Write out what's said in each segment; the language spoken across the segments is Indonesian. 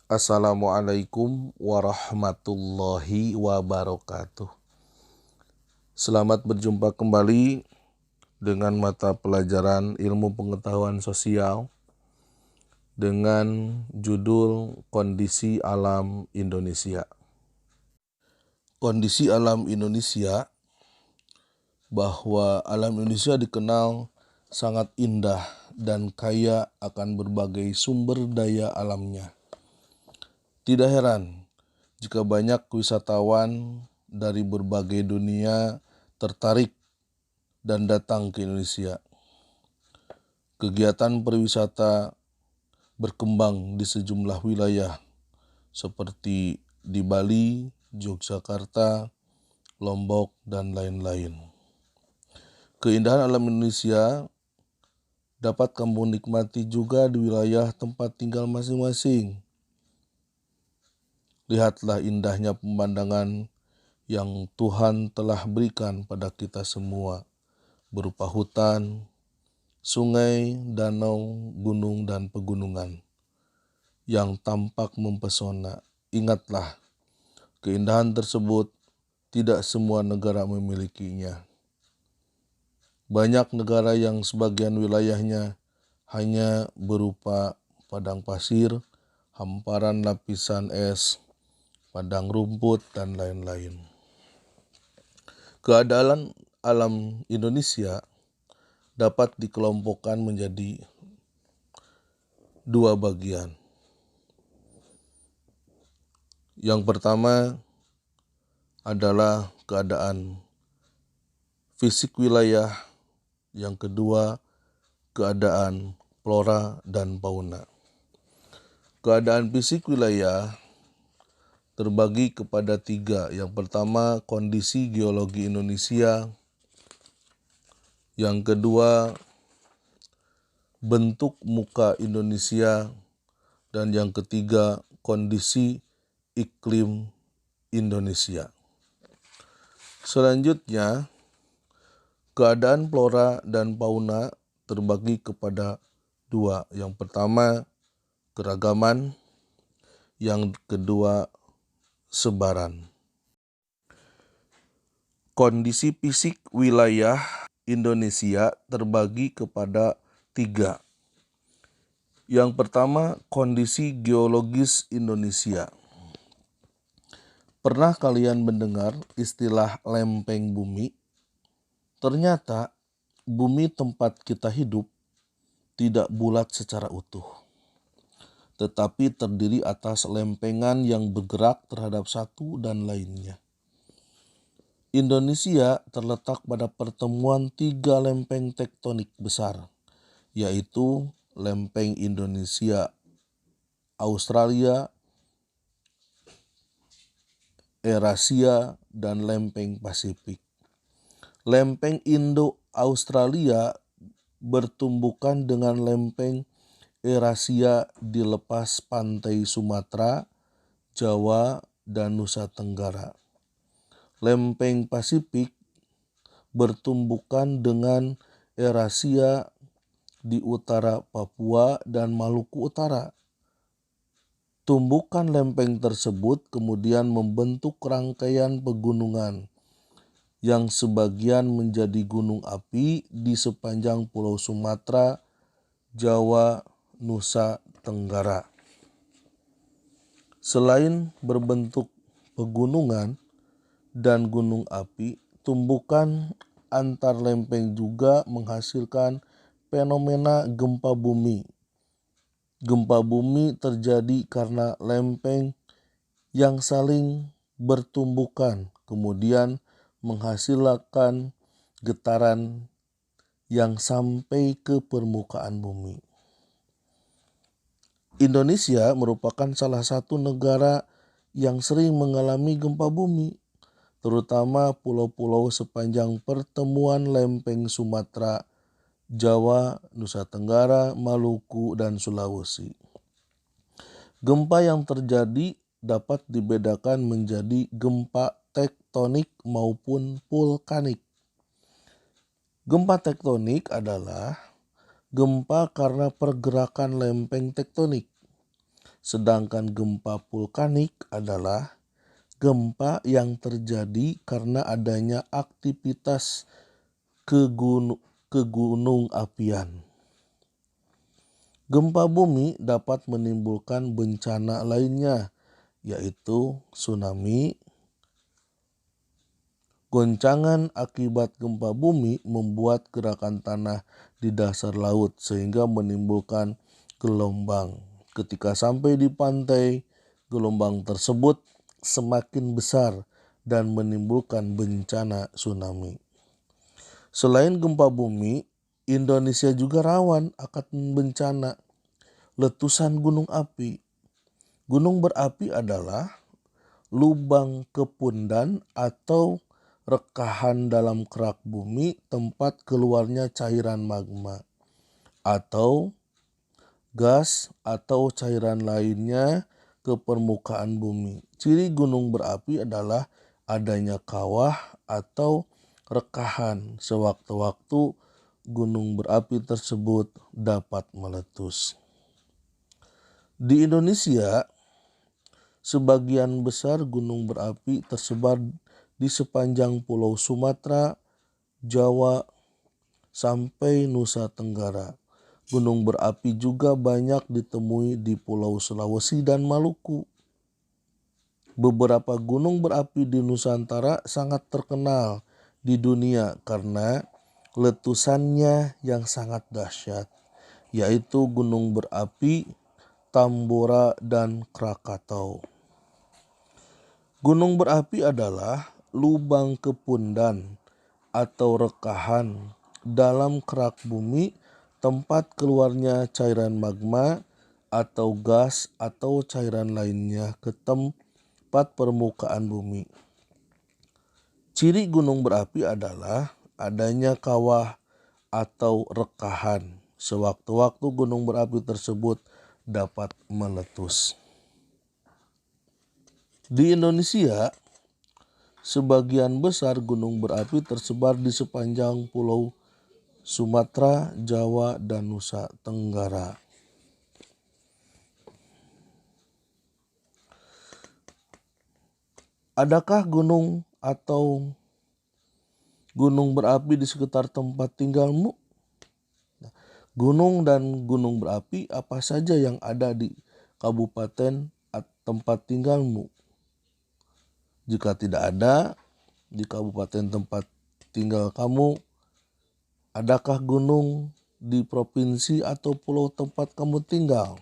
Assalamualaikum warahmatullahi wabarakatuh. Selamat berjumpa kembali dengan mata pelajaran ilmu pengetahuan sosial dengan judul Kondisi Alam Indonesia. Kondisi alam Indonesia, bahwa alam Indonesia dikenal sangat indah dan kaya akan berbagai sumber daya alamnya. Tidak heran jika banyak wisatawan dari berbagai dunia tertarik dan datang ke Indonesia. Kegiatan pariwisata berkembang di sejumlah wilayah seperti di Bali, Yogyakarta, Lombok, dan lain-lain. Keindahan alam Indonesia dapat kamu nikmati juga di wilayah tempat tinggal masing-masing. Lihatlah indahnya pemandangan yang Tuhan telah berikan pada kita semua, berupa hutan, sungai, danau, gunung, dan pegunungan yang tampak mempesona. Ingatlah, keindahan tersebut tidak semua negara memilikinya. Banyak negara yang sebagian wilayahnya hanya berupa padang pasir, hamparan lapisan es, padang rumput, dan lain-lain. Keadaan alam Indonesia dapat dikelompokkan menjadi dua bagian. Yang pertama adalah keadaan fisik wilayah, yang kedua keadaan flora dan fauna. Keadaan fisik wilayah terbagi kepada tiga. Yang pertama, kondisi geologi Indonesia. Yang kedua, bentuk muka Indonesia. Dan yang ketiga, kondisi iklim Indonesia. Selanjutnya, keadaan flora dan fauna terbagi kepada dua. Yang pertama, keragaman. Yang kedua, sebaran. Kondisi fisik wilayah Indonesia terbagi kepada tiga. Yang pertama, kondisi geologis Indonesia. Pernah kalian mendengar istilah lempeng bumi? Ternyata bumi tempat kita hidup tidak bulat secara utuh, tetapi terdiri atas lempengan yang bergerak terhadap satu dan lainnya. Indonesia terletak pada pertemuan tiga lempeng tektonik besar, yaitu lempeng Indonesia Australia, Eurasia, dan lempeng Pasifik. Lempeng Indo-Australia bertumbukan dengan lempeng Eurasia di lepas pantai Sumatera, Jawa, dan Nusa Tenggara. Lempeng Pasifik bertumbukan dengan Eurasia di utara Papua dan Maluku Utara. Tumbukan lempeng tersebut kemudian membentuk rangkaian pegunungan yang sebagian menjadi gunung api di sepanjang Pulau Sumatera, Jawa, Nusa Tenggara. Selain berbentuk pegunungan dan gunung api, tumbukan antar lempeng juga menghasilkan fenomena gempa bumi. Gempa bumi terjadi karena lempeng yang saling bertumbukan, kemudian menghasilkan getaran yang sampai ke permukaan bumi. Indonesia merupakan salah satu negara yang sering mengalami gempa bumi, terutama pulau-pulau sepanjang pertemuan lempeng Sumatera, Jawa, Nusa Tenggara, Maluku, dan Sulawesi. Gempa yang terjadi dapat dibedakan menjadi gempa tektonik maupun vulkanik. Gempa tektonik adalah gempa karena pergerakan lempeng tektonik. Sedangkan gempa vulkanik adalah gempa yang terjadi karena adanya aktivitas kegunung apian. Gempa bumi dapat menimbulkan bencana lainnya, yaitu tsunami. Goncangan akibat gempa bumi membuat gerakan tanah di dasar laut sehingga menimbulkan gelombang. Ketika sampai di pantai, gelombang tersebut semakin besar dan menimbulkan bencana tsunami. Selain gempa bumi, Indonesia juga rawan akan bencana letusan gunung api. Gunung berapi adalah lubang kepundan atau rekahan dalam kerak bumi tempat keluarnya cairan magma atau gas atau cairan lainnya ke permukaan bumi. Ciri gunung berapi adalah adanya kawah atau rekahan. Sewaktu-waktu gunung berapi tersebut dapat meletus. Di Indonesia, sebagian besar gunung berapi tersebar di sepanjang Pulau Sumatera, Jawa, sampai Nusa Tenggara. Gunung berapi juga banyak ditemui di Pulau Sulawesi dan Maluku. Beberapa gunung berapi di Nusantara sangat terkenal di dunia karena letusannya yang sangat dahsyat, yaitu gunung berapi Tambora dan Krakatau. Gunung berapi adalah lubang kepundan atau rekahan dalam kerak bumi tempat keluarnya cairan magma atau gas atau cairan lainnya ke tempat permukaan bumi. Ciri gunung berapi adalah adanya kawah atau rekahan. Sewaktu-waktu gunung berapi tersebut dapat meletus. Di Indonesia, sebagian besar gunung berapi tersebar di sepanjang Pulau Sumatera, Jawa, dan Nusa Tenggara. Adakah gunung atau gunung berapi di sekitar tempat tinggalmu? Gunung dan gunung berapi apa saja yang ada di kabupaten atau tempat tinggalmu? Jika tidak ada di kabupaten tempat tinggal kamu, adakah gunung di provinsi atau pulau tempat kamu tinggal?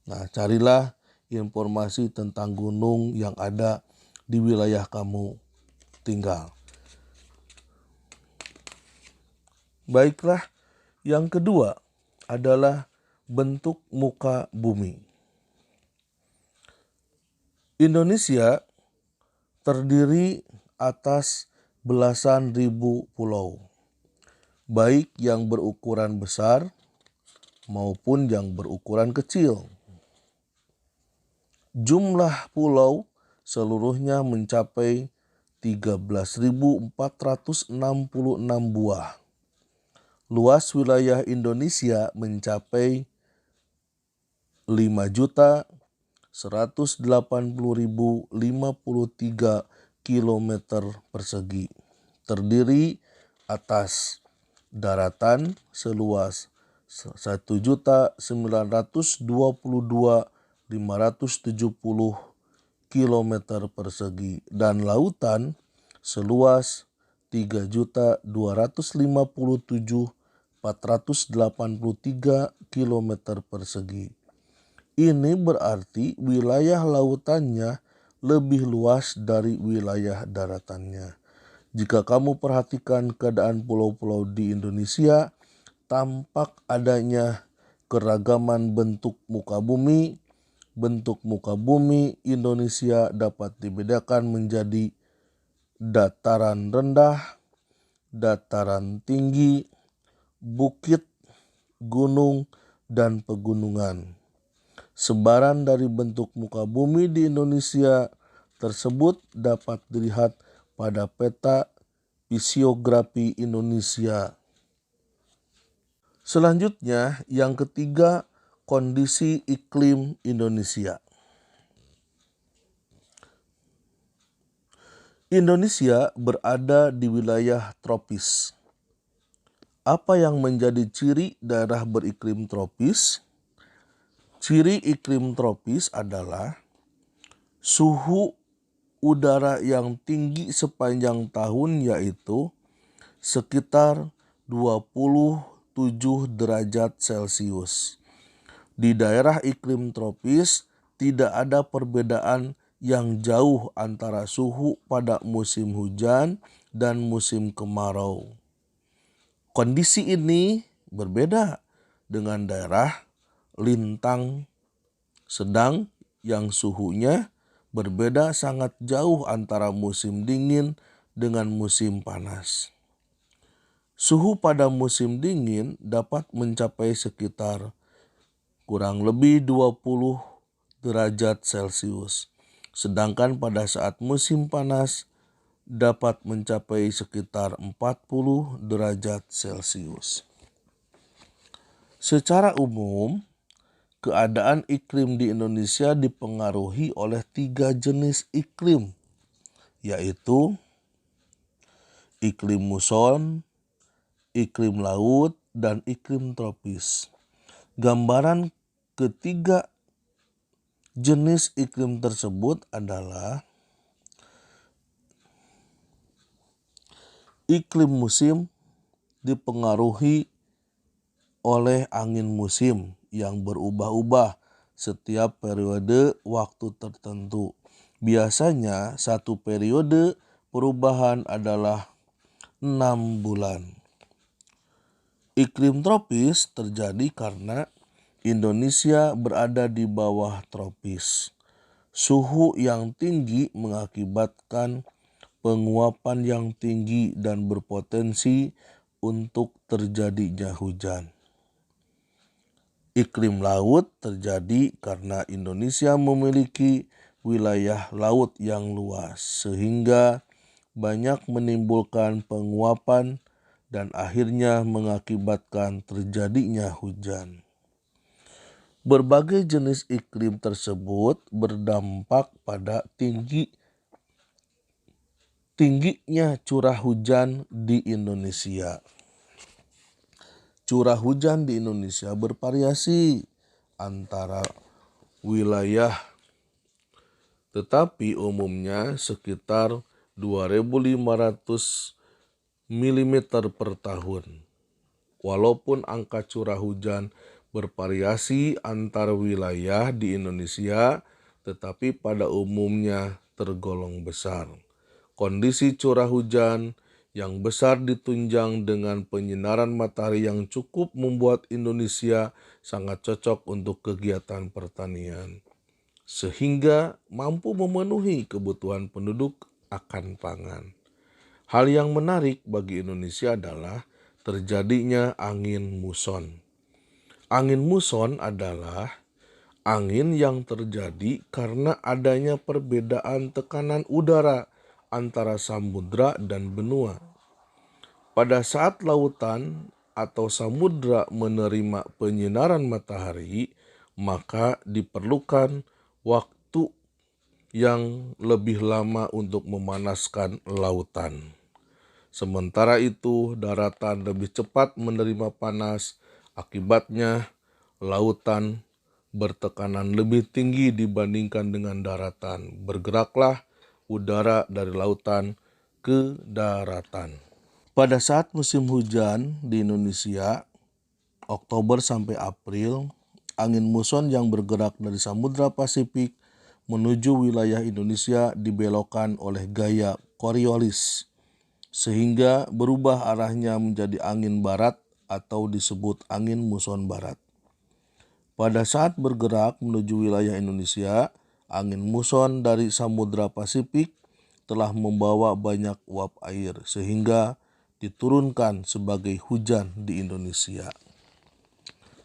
Nah, carilah informasi tentang gunung yang ada di wilayah kamu tinggal. Baiklah, yang kedua adalah bentuk muka bumi. Indonesia terdiri atas belasan ribu pulau, baik yang berukuran besar maupun yang berukuran kecil. Jumlah pulau seluruhnya mencapai 13.466 buah. Luas wilayah Indonesia mencapai 5.180.053 km persegi. Terdiri atas daratan seluas 1.922.570 km persegi dan lautan seluas 3.257.483 km persegi. Ini berarti wilayah lautannya lebih luas dari wilayah daratannya. Jika kamu perhatikan keadaan pulau-pulau di Indonesia, tampak adanya keragaman bentuk muka bumi. Bentuk muka bumi Indonesia dapat dibedakan menjadi dataran rendah, dataran tinggi, bukit, gunung, dan pegunungan. Sebaran dari bentuk muka bumi di Indonesia tersebut dapat dilihat pada peta fisiografi Indonesia. Selanjutnya, yang ketiga, kondisi iklim Indonesia. Indonesia berada di wilayah tropis. Apa yang menjadi ciri daerah beriklim tropis? Ciri iklim tropis adalah suhu udara yang tinggi sepanjang tahun, yaitu sekitar 27 derajat Celcius. Di daerah iklim tropis tidak ada perbedaan yang jauh antara suhu pada musim hujan dan musim kemarau. Kondisi ini berbeda dengan daerah lintang sedang yang suhunya berbeda sangat jauh antara musim dingin dengan musim panas. Suhu pada musim dingin dapat mencapai sekitar kurang lebih 20 derajat Celcius. Sedangkan pada saat musim panas dapat mencapai sekitar 40 derajat Celcius. Secara umum, keadaan iklim di Indonesia dipengaruhi oleh 3 jenis iklim, yaitu iklim muson, iklim laut, dan iklim tropis. Gambaran ketiga jenis iklim tersebut adalah iklim musim dipengaruhi oleh angin musim yang berubah-ubah setiap periode waktu tertentu. Biasanya satu periode perubahan adalah 6 bulan. Iklim tropis terjadi karena Indonesia berada di bawah tropis. Suhu yang tinggi mengakibatkan penguapan yang tinggi dan berpotensi untuk terjadinya hujan. Iklim laut terjadi karena Indonesia memiliki wilayah laut yang luas, sehingga banyak menimbulkan penguapan dan akhirnya mengakibatkan terjadinya hujan. Berbagai jenis iklim tersebut berdampak pada tingginya curah hujan di Indonesia. Curah hujan di Indonesia bervariasi antara wilayah, tetapi umumnya sekitar 2.500 mm per tahun. Walaupun angka curah hujan bervariasi antar wilayah di Indonesia, tetapi pada umumnya tergolong besar. Kondisi curah hujan yang besar ditunjang dengan penyinaran matahari yang cukup membuat Indonesia sangat cocok untuk kegiatan pertanian, sehingga mampu memenuhi kebutuhan penduduk akan pangan. Hal yang menarik bagi Indonesia adalah terjadinya angin muson. Angin muson adalah angin yang terjadi karena adanya perbedaan tekanan udara antara samudra dan benua. Pada saat lautan atau samudra menerima penyinaran matahari, maka diperlukan waktu yang lebih lama untuk memanaskan lautan. Sementara itu, daratan lebih cepat menerima panas, akibatnya lautan bertekanan lebih tinggi dibandingkan dengan daratan. Bergeraklah udara dari lautan ke daratan. Pada saat musim hujan di Indonesia, Oktober sampai April, angin muson yang bergerak dari Samudra Pasifik menuju wilayah Indonesia dibelokkan oleh gaya Coriolis, sehingga berubah arahnya menjadi angin barat atau disebut angin muson barat. Pada saat bergerak menuju wilayah Indonesia, angin muson dari Samudra Pasifik telah membawa banyak uap air sehingga diturunkan sebagai hujan di Indonesia.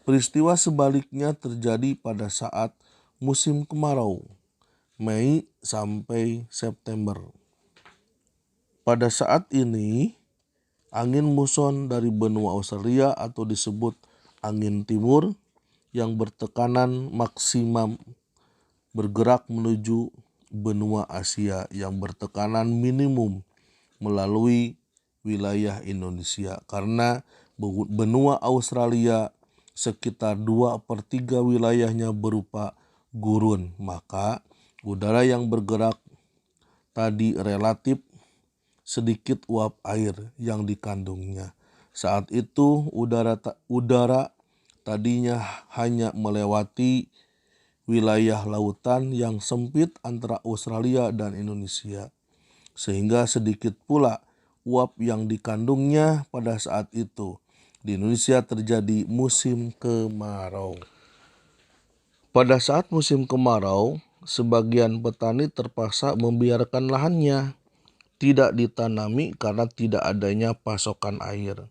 Peristiwa sebaliknya terjadi pada saat musim kemarau, Mei sampai September. Pada saat ini, angin muson dari benua Australia atau disebut angin timur yang bertekanan maksimum bergerak menuju benua Asia yang bertekanan minimum melalui wilayah Indonesia, karena benua Australia sekitar 2/3 wilayahnya berupa gurun, maka udara yang bergerak tadi relatif sedikit uap air yang dikandungnya. Saat itu udara tadinya hanya melewati wilayah lautan yang sempit antara Australia dan Indonesia, sehingga sedikit pula uap yang dikandungnya pada saat itu. Di Indonesia terjadi musim kemarau. Pada saat musim kemarau, sebagian petani terpaksa membiarkan lahannya tidak ditanami karena tidak adanya pasokan air.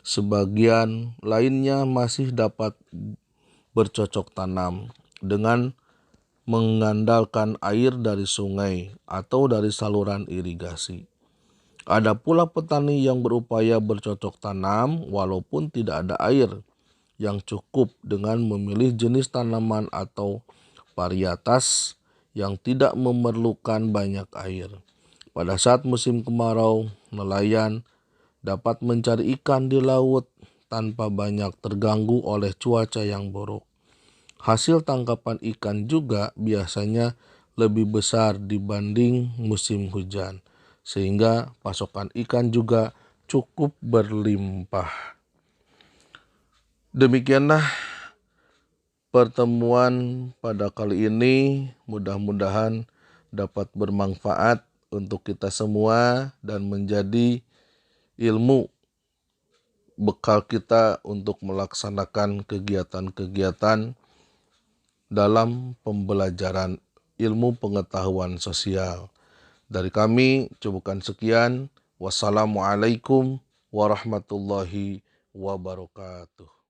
Sebagian lainnya masih dapat bercocok tanam dengan mengandalkan air dari sungai atau dari saluran irigasi. Ada pula petani yang berupaya bercocok tanam walaupun tidak ada air yang cukup dengan memilih jenis tanaman atau varietas yang tidak memerlukan banyak air. Pada saat musim kemarau, nelayan dapat mencari ikan di laut tanpa banyak terganggu oleh cuaca yang buruk. Hasil tangkapan ikan juga biasanya lebih besar dibanding musim hujan, sehingga pasokan ikan juga cukup berlimpah. Demikianlah pertemuan pada kali ini, mudah-mudahan dapat bermanfaat untuk kita semua dan menjadi ilmu bekal kita untuk melaksanakan kegiatan-kegiatan dalam pembelajaran ilmu pengetahuan sosial. Dari kami cukupkan sekian. Wassalamualaikum warahmatullahi wabarakatuh.